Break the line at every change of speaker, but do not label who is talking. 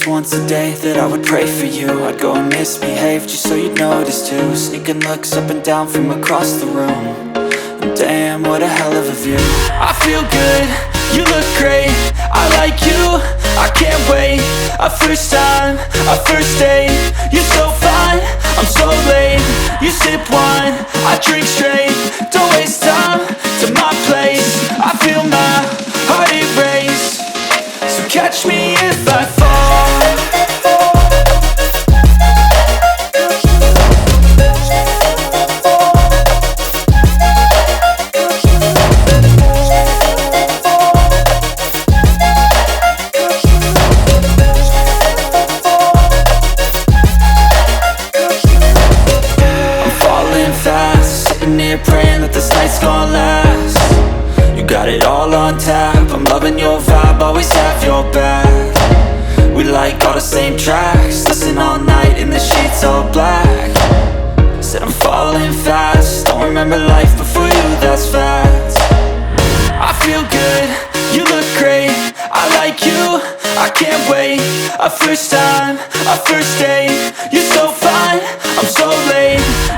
once a day that I would pray for you. I'd go and misbehave just so you'd notice too. Sneaking looks up and down from across the room. And damn, what a hell of a view. I feel good, you look great, I like you, I can't wait. A first time, a first date, you're so fine, I'm so late. You sip wine, I drink straight. Don't waste time to my place. I feel my heart erase. So catch me if I fall. Praying that this night's gonna last. You got it all on tap, I'm loving your vibe, always have your back. We like all the same tracks, listen all night in the sheets all black. Said I'm falling fast, don't remember life before you, that's fact. I feel good, you look great, I like you, I can't wait. A first time, a first date, you're so fine, I'm so late.